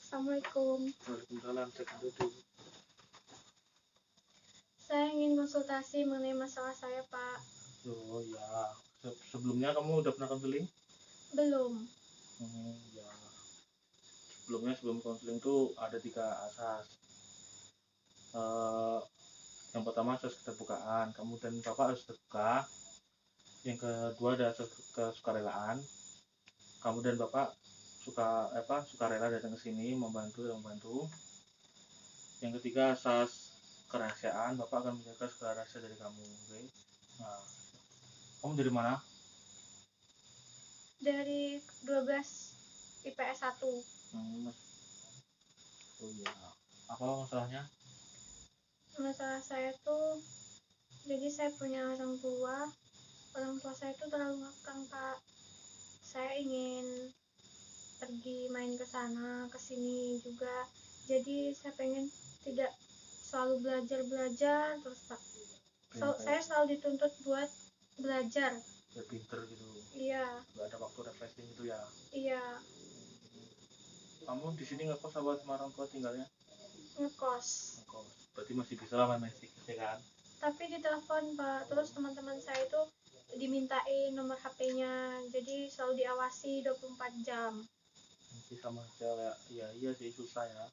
Assalamualaikum. Waalaikumsalam. Silakan duduk. Saya ingin konsultasi mengenai masalah saya, Pak. Oh ya, sebelumnya kamu udah pernah konseling? Belum. Ya. Sebelum konseling tuh ada 3 asas. Yang pertama asas keterbukaan, kamu dan bapak harus terbuka. Yang kedua ada asas kesukarelaan, kamu dan bapak sukarela datang ke sini membantu. Yang ketiga asas kerahasiaan, bapak akan menjaga segala rahasia dari kamu. Oke? Nah, kamu dari mana? Dari 12 IPS 1. Oh iya. Apa masalahnya? Masalah saya tuh, jadi saya punya orang tua saya tuh terlalu ngekang, Pak. Saya ingin pergi main ke sana, ke sini juga. Jadi saya pengen tidak selalu belajar terus, Pak. Saya selalu dituntut buat belajar. Ya pinter gitu. Iya. Gak ada waktu refreshing gitu ya. Iya. Kamu di sini ngekos sama orang tua tinggalnya? Ngekos. Berarti masih bisa lah main Netflix ya kan? Tapi ditelepon, Pak. Terus teman-teman saya itu dimintain nomor HP-nya, jadi selalu diawasi 24 jam. Nanti sama aja ya. Iya sih susah ya.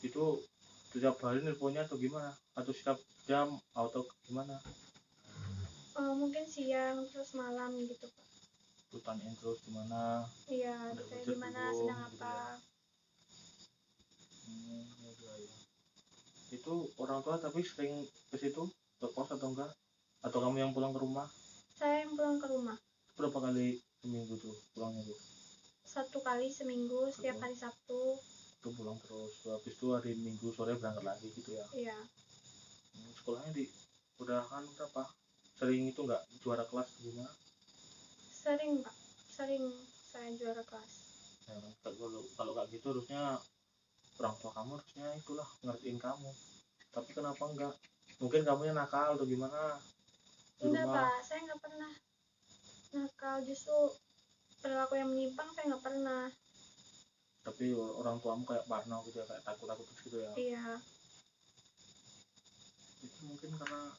Itu setiap hari nelponnya atau gimana? Atau setiap jam atau gimana? Mungkin siang terus malam gitu, Pak. Lu tanyain terus gimana? Iya, ditanya gimana, sedang apa. Ya. Itu orang tua tapi sering ke situ, ke kos atau enggak? Atau kamu yang pulang ke rumah? Saya yang pulang ke rumah. Berapa kali seminggu tuh pulangnya tuh? 1 kali seminggu, setiap hari Sabtu. Itu pulang terus. Habis itu hari Minggu sore berangkat lagi gitu ya? Iya. Sekolahnya udah kan berapa? Sering itu enggak juara kelas gimana? Sering, Pak. Sering saya juara kelas. Ya, kalau kayak gitu harusnya orang tua kamu harusnya itulah ngertiin kamu. Tapi kenapa enggak? Mungkin kamunya nakal atau gimana? Enggak, Pak. Saya nggak pernah nakal. Justru perilaku yang menyimpang saya nggak pernah. Tapi orang tuamu kayak parno gitu ya, kayak takut gitu ya? Iya. Itu mungkin karena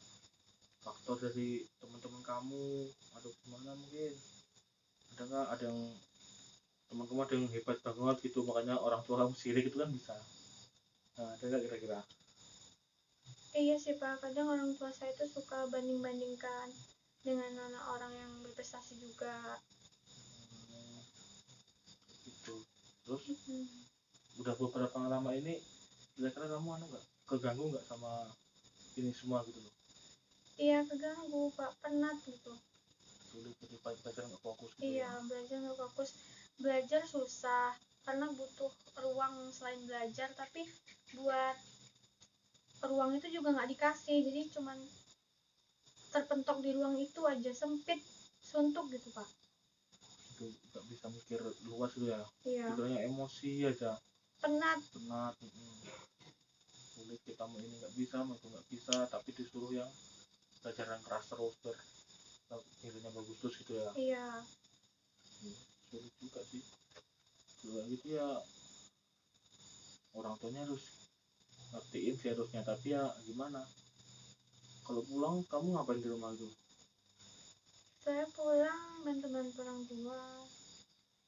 faktor dari teman-teman kamu atau gimana mungkin. Ada yang teman kamu ada yang hebat banget gitu, makanya orang tua kamu sirik itu kan bisa. Nah, ada nggak kira-kira? Iya sih, Pak. Kadang orang tua saya itu suka banding-bandingkan dengan anak orang yang berprestasi juga. Gitu. Terus udah beberapa lama ini kira-kira kamu nggak keganggu nggak sama ini semua gitu loh? Iya, keganggu, Pak. Penat gitu. Sulit jadi belajar nggak fokus gitu. Iya, belajar nggak fokus. Belajar susah karena butuh ruang selain belajar, tapi buat ruang itu juga nggak dikasih, jadi cuman terpentok di ruang itu aja, sempit, suntuk gitu, Pak. Itu nggak bisa mikir luas gitu ya? Iya. Pikirannya emosi aja. Penat. Sulit kita mau ini nggak bisa, mau itu nggak bisa, tapi disuruh yang pelajaran keras terus nilainya bagus terus gitu ya? Iya. Sulit juga sih. Juga gitu ya, orang tuanya harus ngertiin sih harusnya, tapi ya gimana? Kalau pulang kamu ngapain di rumah itu? Saya pulang bantu-bantu orang tua,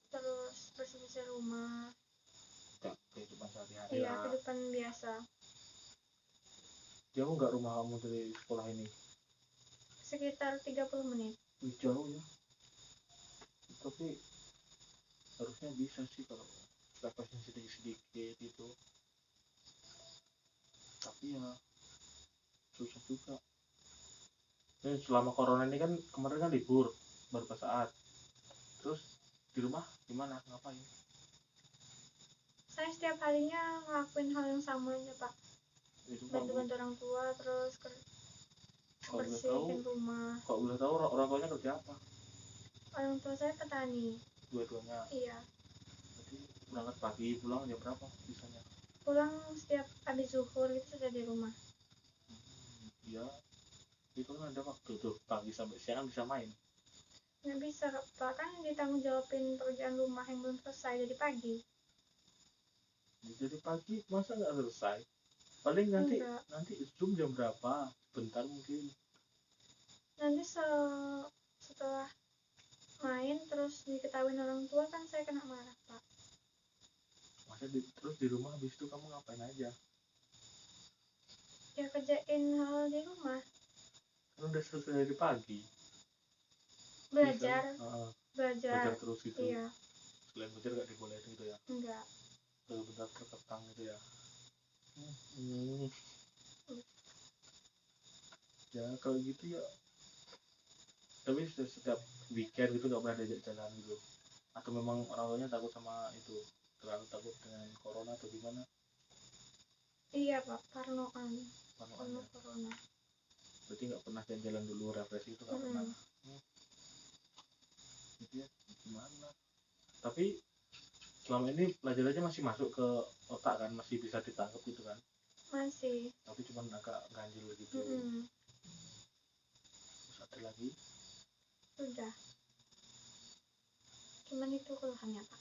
terus bersih-bersih rumah. Ya, kehidupan sehari-hari. Iya, kehidupan biasa. Jauh nggak rumah kamu dari sekolah ini? Sekitar 30 menit. Jauh ya, tapi harusnya bisa sih kalau refreshing sedikit-sedikit itu, tapi ya susah juga. Ini selama corona ini kan kemarin kan libur beberapa saat, terus di rumah gimana, ngapain? Saya setiap harinya ngelakuin hal yang sama aja, Pak. Bantu-bantu orang tua, terus bersihin rumah. Kalau boleh tahu orang tuanya kerja apa? Orang tua saya petani. Dua-duanya? Iya. Jadi berangkat pagi, pulang jam berapa biasanya? Pulang setiap habis zuhur itu sudah di rumah. Iya, itu kan ada waktu tuh pagi sampai siang bisa main. Nggak bisa, Pak, kan ditanggung jawabin pekerjaan rumah yang belum selesai dari pagi. Jadi pagi masa nggak selesai? Paling Enggak. nanti Zoom jam berapa? Bentar mungkin. Nanti setelah main terus diketahui orang tua kan saya kena marah, Pak. Terus di rumah habis itu kamu ngapain aja? Ya kerjain hal di rumah. Kan udah selesai dari pagi. Belajar. Belajar terus gitu. Iya. Selain belajar nggak dibolehin gitu ya? Enggak. Benar-benar terkekang gitu ya? Ya kalau gitu ya. Tapi setiap weekend gitu nggak pernah diajak jalan gitu? Atau memang orang tuanya takut sama itu? Terlalu takut dengan corona atau gimana? Iya, Pak, parnoan. Parnoan ya? Corona. Berarti nggak pernah jalan-jalan dulu, refreshing itu nggak pernah. Gitu ya, gimana? Tapi selama ini pelajarannya masih masuk ke otak kan, masih bisa ditangkap gitu kan? Masih. Tapi cuma agak ganjil gitu. Terus ada lagi? Udah. Cuman itu keluhannya, Pak.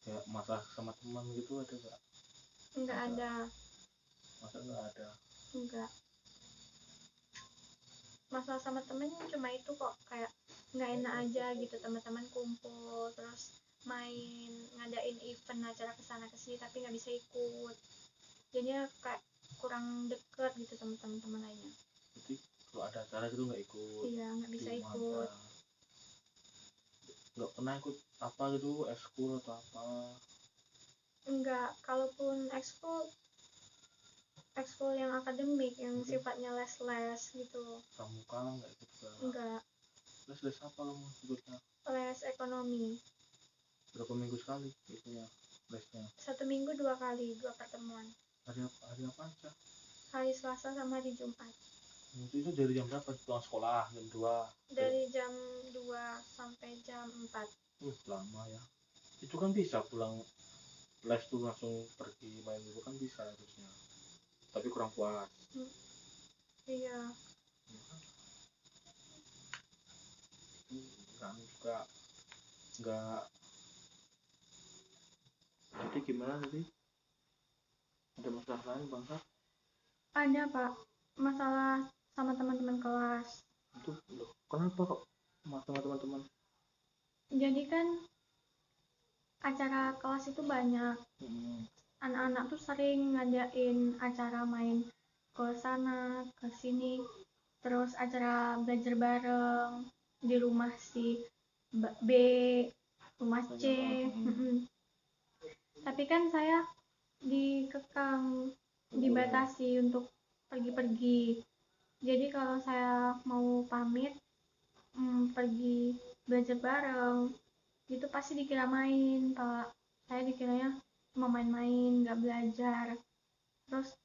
Ya masalah sama teman gitu ada nggak? Nggak ada. Masa nggak ada? Enggak. Masalah sama temen cuma itu kok, kayak nggak enak aja gitu, teman-teman kumpul terus main, ngadain event acara kesana kesini tapi nggak bisa ikut, jadinya kayak kurang deket gitu sama teman-teman lainnya. Jadi kalau ada acara gitu nggak ikut? Iya, nggak bisa ikut. Nggak pernah ikut apa gitu, ekskul atau apa? Enggak, kalaupun ekskul yang akademik yang sifatnya les gitu. Pramuka nggak ikut juga? Enggak. Les apa kamu ikutnya? Les ekonomi. Berapa minggu sekali itunya lesnya? 1 minggu 2 kali, 2 pertemuan. Hari apa aja? Hari Selasa sama hari Jumat. Itu dari jam berapa pulang sekolah? Jam 2? Dari jam 2 sampai jam 4. Lama ya. Itu kan bisa pulang les tuh langsung pergi main dulu kan bisa harusnya. Tapi kurang puas. Iya. Kan juga nggak. Jadi gimana tadi? Ada masalah lain bangsa? Ada, Pak, masalah sama teman-teman kelas. Itu loh, kenapa kok sama teman-teman? Jadi kan acara kelas itu banyak. Anak-anak tuh sering ngadain acara main ke sana ke sini, terus acara belajar bareng di rumah si B, rumah C. Tapi kan saya dikekang, dibatasi untuk pergi-pergi. Jadi kalau saya mau pamit pergi belajar bareng itu pasti dikira main, Pak. Saya dikiranya cuma main-main, nggak belajar. Terus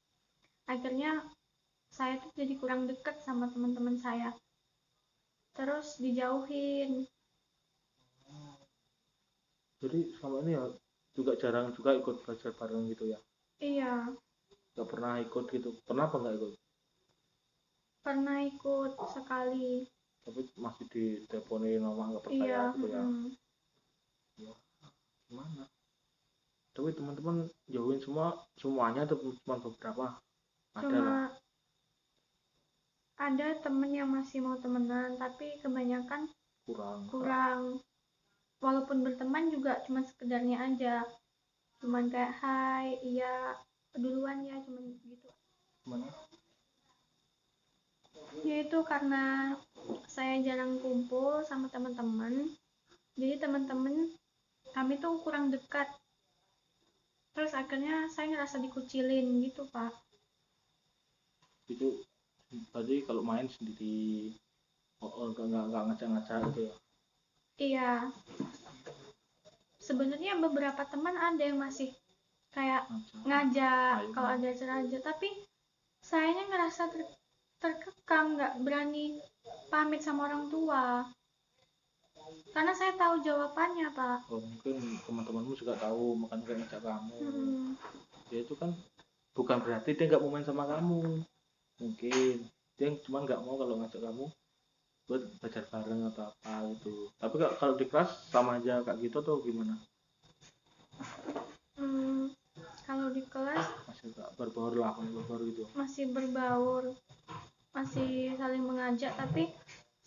akhirnya saya tuh jadi kurang deket sama teman-teman saya, terus dijauhin. Jadi selama ini ya juga jarang juga ikut belajar bareng gitu ya? Iya. Nggak pernah ikut gitu? Pernah apa nggak ikut? Pernah ikut sekali. Tapi masih diteleponin mama nggak percaya gitu ya? Ya gimana? Tapi teman-teman jauhin semuanya atau cuma beberapa? Ada lah. Ada temen yang masih mau temenan tapi kebanyakan kurang. Walaupun berteman juga cuma sekedarnya aja, cuman kayak hai, iya, duluan ya, cuman gitu. Mana? Yaitu karena saya jarang kumpul sama teman-teman, jadi teman-teman kami tuh kurang dekat. Terus akhirnya saya ngerasa dikucilin gitu, Pak. Itu tadi kalau main sendiri, nggak ngacak-ngacak gitu ya? Iya. Sebenarnya beberapa teman ada yang masih kayak ngajak kalau ada acara aja, tapi sayanya ngerasa terkekang, nggak berani pamit sama orang tua. Karena saya tahu jawabannya, Pak. Mungkin teman-temanmu juga tahu, makanya kayak ngajak kamu. Ya itu kan bukan berarti dia nggak mau main sama kamu. Mungkin dia cuma nggak mau kalau ngajak kamu buat belajar bareng atau apa gitu. Tapi kalau di kelas sama aja kayak gitu atau gimana? Kalau nggak berbaur lah, berbaur gitu. Masih berbaur, masih saling mengajak, tapi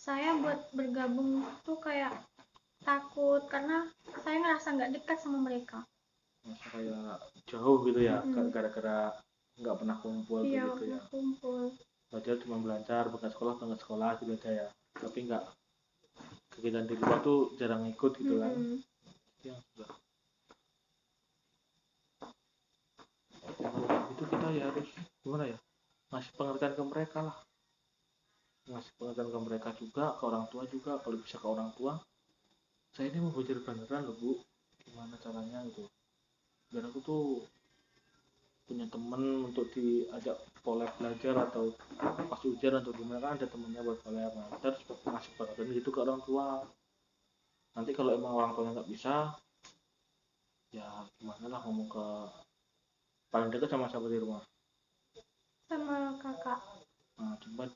saya buat bergabung tuh kayak takut karena saya ngerasa nggak dekat sama mereka. Masa kayak jauh gitu ya, gara-gara nggak pernah kumpul Iya, gitu ya. kumpul. Belajar cuma belajar, berangkat sekolah gitu aja ya. Tapi nggak, kegiatan di luar tuh jarang ikut gitu kan. Ya sudah. Ya, kalau itu kita ya harus gimana ya, ngasih pengertian ke mereka lah, ngasih pengertian ke mereka juga, ke orang tua juga. Kalau bisa ke orang tua, saya ini mau belajar beneran loh bu, gimana caranya gitu, biar aku tuh punya temen untuk diajak collab belajar atau pas ujian atau gimana, kan ada temennya buat collab. Nah, kita harus ngasih pengertian gitu ke orang tua. Nanti kalau emang orang tuanya nggak bisa, ya gimana lah, ngomong ke paling dekat sama siapa di rumah, Sama kakak. nah coba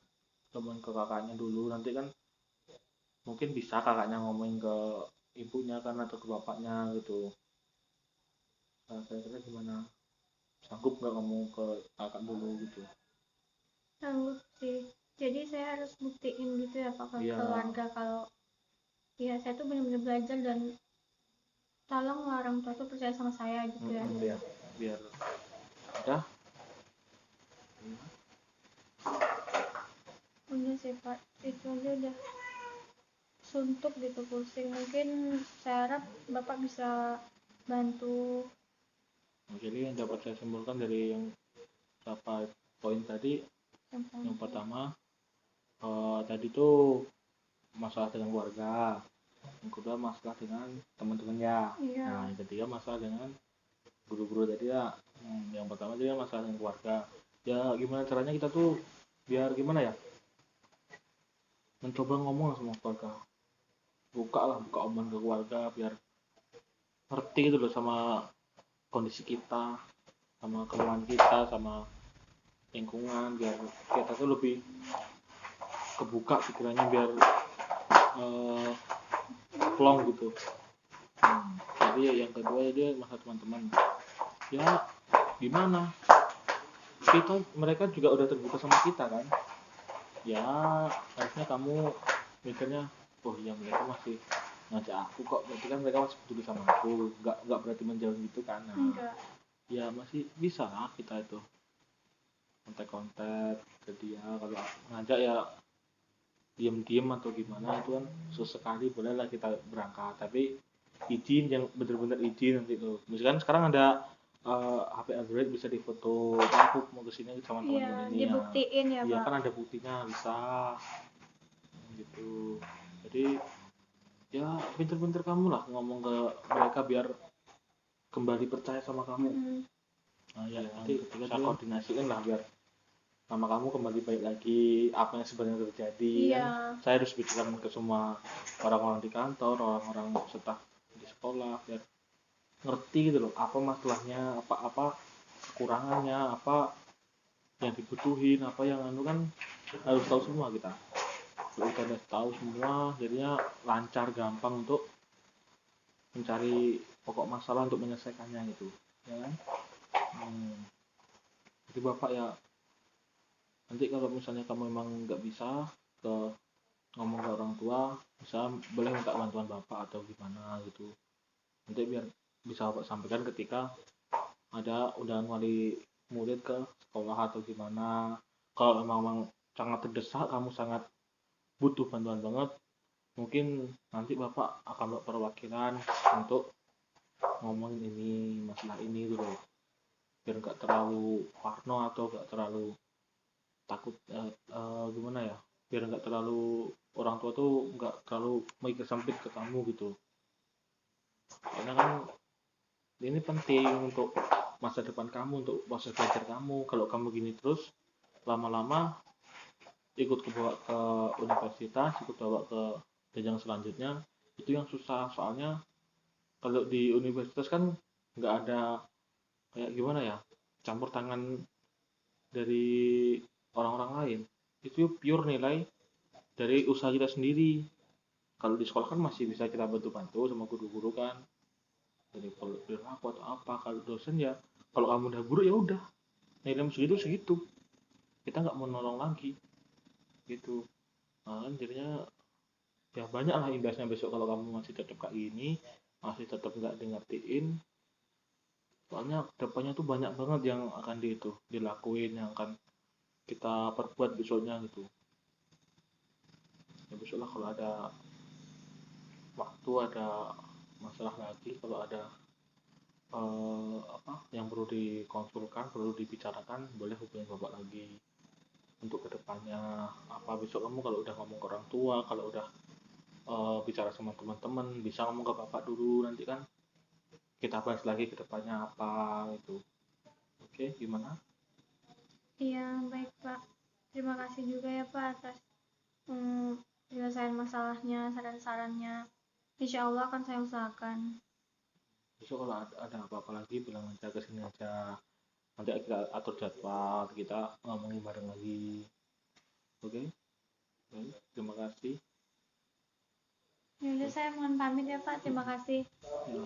temen ke kakaknya dulu, nanti kan mungkin bisa kakaknya ngomongin ke ibunya kan atau ke bapaknya gitu. Nah, kira-kira gimana, sanggup nggak ngomong ke kakak dulu gitu? Sanggup sih, jadi saya harus buktiin gitu ya Pak ke Iya. keluarga kalau ya saya tuh benar-benar belajar dan tolong orang tua tuh percaya sama saya gitu ya. Ya biar udah. Udah sih Pak, itu aja udah suntuk gitu, pusing. Mungkin saya harap Bapak bisa bantu. Jadi yang dapat saya simpulkan dari yang berapa poin tadi, yang pertama tadi tuh masalah dengan keluarga, yang kedua masalah dengan teman-temannya, Iya. nah yang ketiga masalah dengan guru-guru tadi ya. Yang pertama dia masalah dengan keluarga, ya gimana caranya kita tuh biar gimana ya, mencoba ngomong sama keluarga, buka omongan ke keluarga biar ngerti gitu loh sama kondisi kita, sama keluhan kita, sama lingkungan, biar kita tuh lebih kebuka pikirannya, biar plong gitu. Jadi yang kedua dia masalah teman-teman, ya gimana, mereka juga udah terbuka sama kita kan, ya harusnya kamu mikirnya, oh iya mereka masih ngajak aku kok, berarti kan mereka masih peduli sama aku, nggak berarti menjauh gitu kan. Nah, enggak, ya masih bisa lah kita itu kontak-kontak ke dia. Kalau ngajak ya diem-diem atau gimana itu kan sesekali boleh lah kita berangkat, tapi izin, yang bener-bener izin nanti tuh. Misalkan sekarang ada HP Android bisa difoto, aku mau kesini sama teman-teman ini dibuktiin ya ya Pak. kan ada buktinya, bisa gitu. Jadi ya pinter-pinter kamu lah ngomong ke mereka biar kembali percaya sama kamu. Nah ya nanti bisa koordinasikan lah biar nama kamu kembali baik lagi, apa yang sebenarnya terjadi. Iya. Kan saya harus bicarakan ke semua orang-orang di kantor, orang-orang staf di sekolah, biar ngerti gitu loh apa masalahnya, apa kekurangannya, apa yang dibutuhin, apa yang kan harus tahu semua kita. Kalau kita udah tahu semua, jadinya lancar, gampang untuk mencari pokok masalah untuk menyelesaikannya gitu, ya kan? Jadi bapak ya, nanti kalau misalnya kamu memang nggak bisa ke ngomong ke orang tua, bisa boleh minta bantuan bapak atau gimana gitu, nanti biar bisa bapak sampaikan ketika ada undangan wali murid ke sekolah atau gimana. Kalau memang sangat terdesak, kamu sangat butuh bantuan banget, mungkin nanti bapak akan perwakilan untuk ngomongin ini, masalah ini dulu, biar nggak terlalu parno atau nggak terlalu takut, gimana ya, biar nggak terlalu orang tua tuh nggak terlalu mikir sempit ke kamu gitu, karena kan ini penting untuk masa depan kamu, untuk masa belajar kamu. Kalau kamu gini terus, lama-lama ikut kebawa ke universitas, ikut bawa ke jenjang selanjutnya, itu yang susah. Soalnya kalau di universitas kan nggak ada kayak gimana ya, campur tangan dari orang-orang lain, itu pure nilai dari usaha kita sendiri. Kalau di sekolah kan masih bisa kita bantu-bantu sama guru-guru kan, dari perilaku atau apa. Kalau dosen ya, kalau kamu udah buruk ya udah, nilai segitu segitu, kita nggak mau nolong lagi gitu. Nah, kan jadinya ya banyak lah imbasnya besok kalau kamu masih tetap kayak gini, masih tetap nggak ngertiin. Soalnya depannya tuh banyak banget yang akan dilakuin, yang akan kita perbuat besoknya gitu. Ya besok lah kalau ada waktu, ada masalah lagi, kalau ada apa yang perlu dikonsulkan, perlu dibicarakan, boleh hubungi bapak lagi untuk kedepannya. Apa besok kamu kalau udah ngomong ke orang tua, kalau udah bicara sama teman-teman, bisa ngomong ke bapak dulu, nanti kan kita bahas lagi kedepannya apa itu. Oke, gimana? Iya, baik Pak. Terima kasih juga ya Pak atas penyelesaian masalahnya, saran-sarannya. Insya Allah akan saya usahakan. Besok kalau ada apa-apa lagi bilang aja, ke sini aja, nanti kita atur jadwal, kita ngomongin bareng lagi. Oke, baik, terima kasih. Ya udah, saya mohon pamit ya Pak. Terima kasih. Ya.